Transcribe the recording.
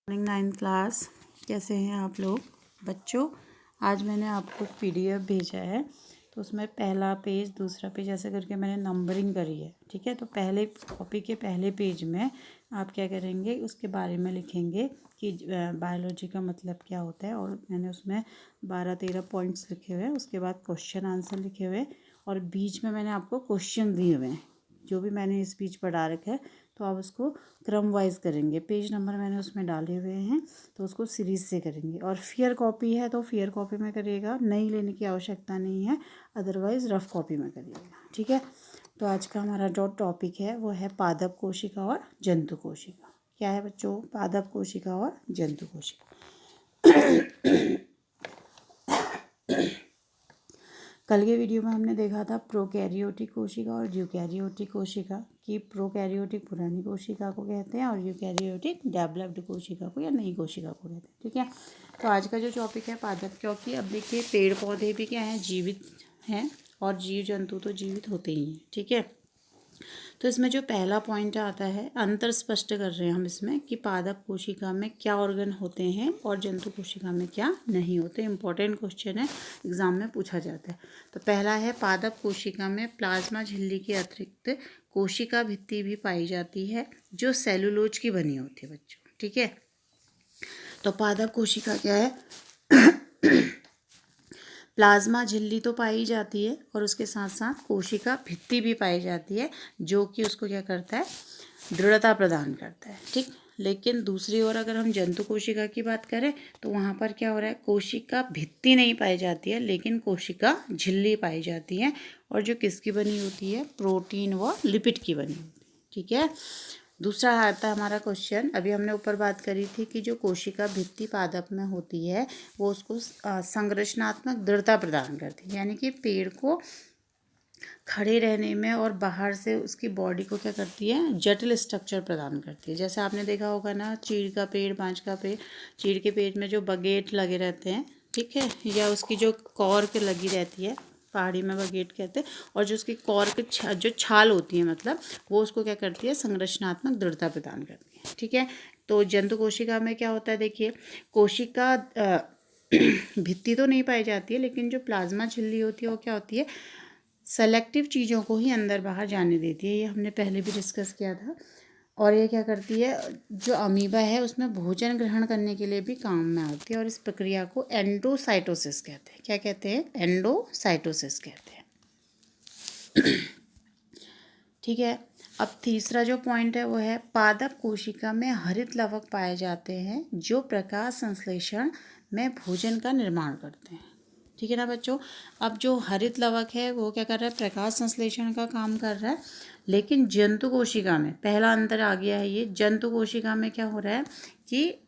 Morning 9th class, कैसे हैं आप लोग बच्चों। आज मैंने आपको PDF भेजा है, तो उसमें पहला पेज दूसरा पेज ऐसे करके मैंने नंबरिंग करी है। ठीक है, तो पहले कॉपी के पहले पेज में आप क्या करेंगे, उसके बारे में लिखेंगे कि बायोलॉजी का मतलब क्या होता है। और मैंने उसमें 12-13 पॉइंट्स लिखे हुए हैं। उसके बाद क्वेश्चन आंसर लिखे हुए और बीच में मैंने आपको क्वेश्चन दिए हुए हैं जो भी मैंने इस बीच पढ़ा रखा है। तो आप उसको क्रम वाइज करेंगे। पेज नंबर मैंने उसमें डाले हुए हैं, तो उसको सीरीज़ से करेंगे। और फेयर कॉपी है तो फेयर कॉपी में करिएगा, नई लेने की आवश्यकता नहीं है, अदरवाइज़ रफ़ कॉपी में करिएगा। ठीक है, तो आज का हमारा जो टॉपिक है वो है पादप कोशिका और जंतु कोशिका। क्या है बच्चों? पादप कोशिका और जंतु कोशिका। कल के वीडियो में हमने देखा था प्रोकैरियोटिक कोशिका और यूकैरियोटिक कोशिका की। प्रोकैरियोटिक पुरानी कोशिका को कहते हैं और यूकैरियोटिक डेवलप्ड कोशिका को या नई कोशिका को कहते हैं। ठीक है, तो आज का जो टॉपिक है पादप, क्योंकि अब देखिए पेड़ पौधे भी क्या हैं, जीवित हैं, और जीव जंतु तो जीवित होते ही हैं। ठीक है, तो इसमें जो पहला पॉइंट आता है, अंतर स्पष्ट कर रहे हैं हम इसमें कि पादप कोशिका में क्या ऑर्गन होते हैं और जंतु कोशिका में क्या नहीं होते। इंपॉर्टेंट क्वेश्चन है, एग्जाम में पूछा जाता है। तो पहला है, पादप कोशिका में प्लाज्मा झिल्ली के अतिरिक्त कोशिका भित्ति भी पाई जाती है जो सेलुलोज की बनी होती है बच्चों। ठीक है, तो पादप कोशिका क्या है, प्लाज्मा झिल्ली तो पाई जाती है और उसके साथ साथ कोशिका भित्ति भी पाई जाती है, जो कि उसको क्या करता है, दृढ़ता प्रदान करता है। ठीक, लेकिन दूसरी ओर अगर हम जंतु कोशिका की बात करें तो वहाँ पर क्या हो रहा है, कोशिका भित्ति नहीं पाई जाती है लेकिन कोशिका झिल्ली पाई जाती है, और जो किसकी बनी होती है, प्रोटीन व लिपिड की बनी होती है। ठीक है, दूसरा आता है हमारा क्वेश्चन, अभी हमने ऊपर बात करी थी कि जो कोशिका भित्ति पादप में होती है वो उसको संरचनात्मक दृढ़ता प्रदान करती है, यानी कि पेड़ को खड़े रहने में और बाहर से उसकी बॉडी को क्या करती है, जटिल स्ट्रक्चर प्रदान करती है। जैसे आपने देखा होगा ना, चीड़ का पेड़, बांज का पेड़, चीड़ के पेड़ में जो बगेट लगे रहते हैं, ठीक है, या उसकी जो कॉर्क लगी रहती है, पहाड़ी में बगेट कहते हैं, और जो उसकी कॉर्क जो छाल होती है, मतलब वो उसको क्या करती है, संरचनात्मक दृढ़ता प्रदान करती है। ठीक है, तो जंतु कोशिका में क्या होता है, देखिए कोशिका भित्ति तो नहीं पाई जाती है, लेकिन जो प्लाज्मा झिल्ली होती है वो क्या होती है, सेलेक्टिव चीज़ों को ही अंदर बाहर जाने देती है। ये हमने पहले भी डिस्कस किया था। और ये क्या करती है, जो अमीबा है उसमें भोजन ग्रहण करने के लिए भी काम में आती है, और इस प्रक्रिया को एंडोसाइटोसिस कहते हैं। क्या कहते हैं? एंडोसाइटोसिस कहते हैं। ठीक है, अब तीसरा जो पॉइंट है वो है, पादप कोशिका में हरित लवक पाए जाते हैं जो प्रकाश संश्लेषण में भोजन का निर्माण करते हैं। ठीक है ना बच्चों, अब जो हरित लवक है वो क्या कर रहा है, प्रकाश संश्लेषण का काम कर रहा है। लेकिन जंतु कोशिका में पहला अंतर आ गया है, ये जंतु कोशिका में क्या हो रहा है कि